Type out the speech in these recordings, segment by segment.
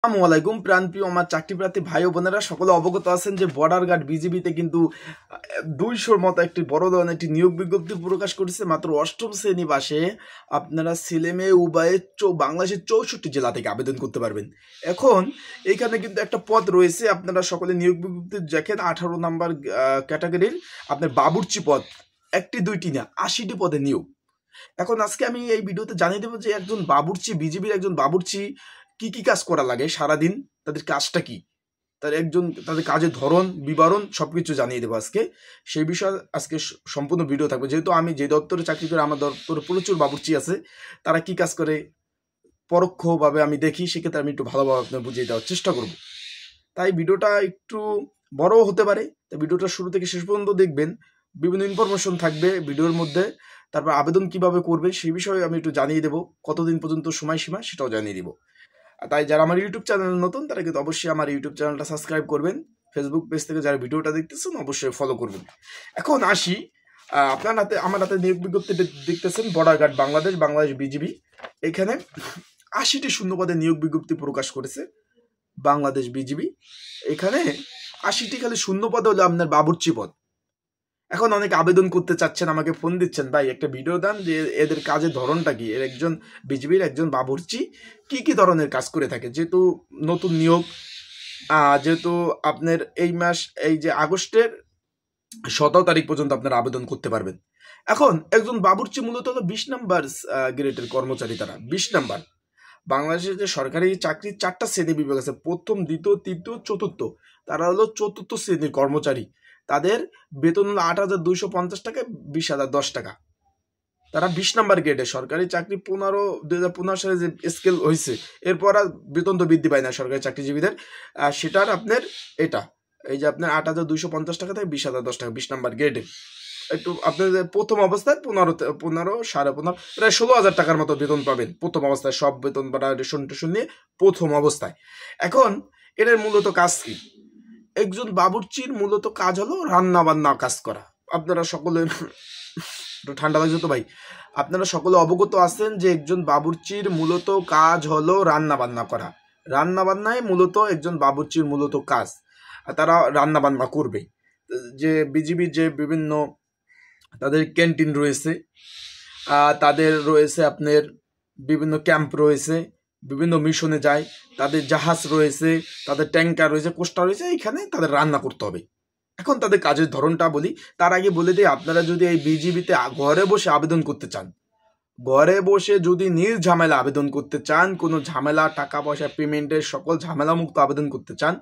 আসসালামু আলাইকুম প্রাণপ্রিয় আমার চাকরি প্রার্থী ভাই ও বোনেরা সকলে অবগত আছেন যে বর্ডার গার্ড বিজিবিতে কিন্তু 200-র মতো একটি বড় ধরনের একটি নিয়োগ বিজ্ঞপ্তি প্রকাশ করেছে মাত্র অষ্টম শ্রেণী পাশে। আপনারা ছেলে মেয়ে উভয়ে বাংলাদেশের 64 জেলা থেকে আবেদন করতে পারবেন। এখন এইখানে কিন্তু একটা পদ রয়েছে, আপনারা সকলে নিয়োগ বিজ্ঞপ্তি দেখেন 18 নাম্বার ক্যাটাগরির আপনার বাবুর্চি পদ, একটি দুইটি না 80টি পদে নিয়োগ। এখন আজকে আমি এই ভিডিওতে জানিয়ে দেবো যে একজন বাবুর্চি, বিজিবির একজন বাবুর্চি কি কি কাজ করা লাগে সারাদিন, তাদের কাজটা কি, তাদের কাজের ধরন বিবরণ সবকিছু জানিয়ে দেবো আজকে। সেই বিষয়ে আজকে সম্পূর্ণ ভিডিও থাকবে। যেহেতু আমি যে দপ্তরে চাকরি করি, আমার দপ্তরে প্রচুর বাবুর্চি আছে, তারা কি কাজ করে পরোক্ষভাবে আমি দেখি, সেক্ষেত্রে আমি একটু ভালোভাবে আপনার বুঝিয়ে দেওয়ার চেষ্টা করব। তাই ভিডিওটা একটু বড় হতে পারে, তাই ভিডিওটা শুরু থেকে শেষ পর্যন্ত দেখবেন। বিভিন্ন ইনফরমেশন থাকবে ভিডিওর মধ্যে। তারপর আবেদন কিভাবে করবেন সেই বিষয়ে আমি একটু জানিয়ে দেবো, কতদিন পর্যন্ত সময়সীমা সেটাও জানিয়ে দেবো। তাই যারা আমার ইউটিউব চ্যানেল নতুন তারা কিন্তু অবশ্যই আমার ইউটিউব চ্যানেলটা সাবস্ক্রাইব করবেন। ফেসবুক পেজ থেকে যারা ভিডিওটা দেখতেছেন অবশ্যই ফলো করবেন। এখন আসি, আমার হাতে নিয়োগ বিজ্ঞপ্তি দেখতেছেন বর্ডার গার্ড বাংলাদেশ বিজিবি। এখানে 80টি শূন্যপদে নিয়োগ বিজ্ঞপ্তি প্রকাশ করেছে বাংলাদেশ বিজিবি। এখানে 80টি খালি শূন্যপদ হলো আপনার বাবুর্চি পদ। এখন অনেকে আবেদন করতে চাচ্ছেন, আমাকে ফোন দিচ্ছেন, ভাই একটা ভিডিও দেন যে এদের কাজের ধরনটা কি, এর একজন বিজিবির একজন বাবুর্চি কি কি ধরনের কাজ করে থাকে। যেহেতু নতুন নিয়োগ, যেহেতু আপনার এই যে আগস্টের 17 তারিখ পর্যন্ত আপনারা আবেদন করতে পারবেন। এখন একজন বাবুর্চি মূলত হলো 20 নাম্বার গ্রেডের কর্মচারী। তারা 20 নাম্বার। বাংলাদেশের যে সরকারি চাকরির 4টা শ্রেণী বিভাগ আছে, প্রথম, দ্বিতীয়, তৃতীয়, চতুর্থ। তারা হলো চতুর্থ শ্রেণীর কর্মচারী। তাদের বেতন হলো 8,250 টাকা, 20,010 টাকা। তারা 20 নাম্বার গ্রেডে। সরকারি চাকরি 2015 সালে যে স্কেল হয়েছে, এরপর আর বেতন তো বৃদ্ধি পায় না সরকারি চাকরিজীবীদের। সেটার আপনার এই যে আপনার 8,250 টাকা থেকে 20,010 টাকা 20 নাম্বার গ্রেডে। একটু আপনাদের প্রথম অবস্থায় 15 সাড়ে 15 প্রায় 16,000 টাকার মতো বেতন পাবেন প্রথম অবস্থায়, সব বেতন বাড়া রেশন টেশন নিয়ে প্রথম অবস্থায়। এখন এটার মূলত কাজ কি? একজন বাবুর্চির মূলত কাজ হলো রান্না বান্না কাজ করা। আপনারা সকলে ঠান্ডা লাগছে তো ভাই, আপনারা সকলে অবগত আছেন যে একজন বাবুর্চির মূলত কাজ হলো রান্না বান্না করা। রান্না বান্নায় মূলত একজন বাবুর্চির মূলত কাজ, তারা রান্না বান্না করবে। যে বিজিবির যে বিভিন্ন তাদের ক্যান্টিন রয়েছে, তাদের রয়েছে আপনার বিভিন্ন ক্যাম্প রয়েছে, বিভিন্ন মিশনে যায়, তাদের জাহাজ রয়েছে, তাদের ট্যাঙ্কার রয়েছে, কোস্টার রয়েছে, এইখানে তাদের রান্না করতে হবে। এখন তাদের কাজের ধরনটা বলি, তার আগে বলে দিই, আপনারা যদি এই বিজিবিতে ঘরে বসে আবেদন করতে চান, ঘরে বসে যদি নির্ঝামেলা আবেদন করতে চান, কোনো ঝামেলা টাকা পয়সা পেমেন্টের সকল ঝামেলা মুক্ত আবেদন করতে চান,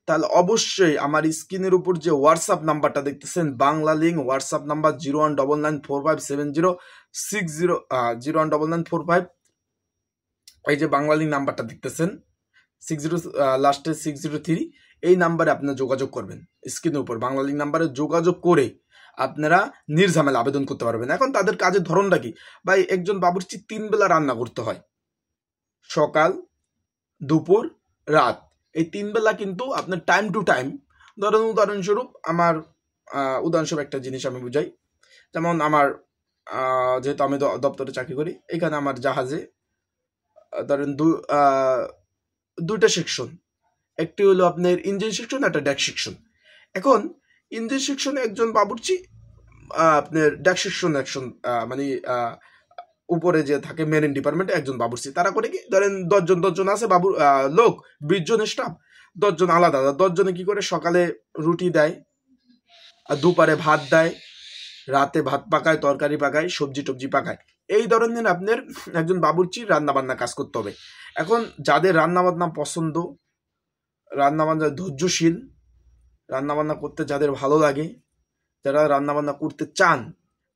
তাহলে অবশ্যই আমার স্ক্রিনের উপর যে হোয়াটসঅ্যাপ নাম্বারটা দেখতেছেন, বাংলা লিঙ্ক হোয়াটসঅ্যাপ নাম্বার 0199457060 019945, এই যে বাংলা লিঙ্ক নাম্বারটা দেখতেছেন 60 লাস্টে 603, এই নাম্বারে আপনারা যোগাযোগ করবেন। স্ক্রিনের উপর বাংলা লিঙ্ক নাম্বারে যোগাযোগ করে আপনারা নির্ঝামেলা আবেদন করতে পারবেন। এখন তাদের কাজের ধরনটা কি? ভাই, একজন বাবুর্চি 3 বেলা রান্না করতে হয়, সকাল, দুপুর, রাত, এই 3 বেলা কিন্তু আপনার টাইম টু টাইম। উদাহরণস্বরূপ একটা জিনিস আমি বুঝাই। যেমন আমার যেহেতু আমি দপ্তরে চাকরি করি, এখানে আমার জাহাজে ধরেন দুইটা সেকশন, একটি হলো আপনার ইঞ্জিন সেকশন, একটা ডেক সেকশন। এখন ইঞ্জিন সেকশনে একজন বাবুর্চি, আপনার ডেক সেকশন মানে উপরে যে থাকে মেরিন ডিপার্টমেন্টে একজন বাবুর্চি। তারা করে কি, ধরেন 10 জন আছে লোক, 20 জন স্টাফ, 10 জন আলাদা। 10 জনে কি করে, সকালে রুটি দেয়, আর দুপুরে ভাত দেয়, রাতে ভাত পাকায়, তরকারি পাকায়, সবজি টবজি পাকায়। এই ধরনের আপনার একজন বাবুর্চির রান্নাবান্না কাজ করতে হবে। এখন যাদের রান্নাবান্না পছন্দ, রান্নাবান্না ধৈর্যশীল, রান্নাবান্না করতে যাদের ভালো লাগে, যারা রান্নাবান্না করতে চান,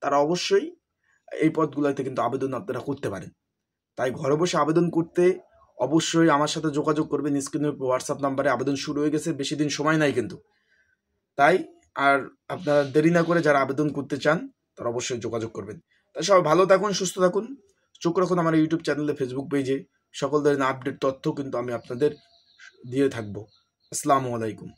তারা অবশ্যই এই পদগুলোতে কিন্তু আবেদন আপনারা করতে পারেন। তাই ঘরে বসে আবেদন করতে অবশ্যই আমার সাথে যোগাযোগ করবেন। স্ক্রিনের হোয়াটসঅ্যাপ নাম্বারে আবেদন শুরু হয়ে গেছে, বেশি দিন সময় নাই কিন্তু। তাই আর আপনারা দেরি না করে যারা আবেদন করতে চান তারা অবশ্যই যোগাযোগ করবেন। তাই সবাই ভালো থাকুন, সুস্থ থাকুন, চোখ রাখুন আমার ইউটিউব চ্যানেলে, ফেসবুক পেজে। সকল ধরনের আপডেট তথ্য কিন্তু আমি আপনাদের দিয়ে থাকবো। আসসালামু আলাইকুম।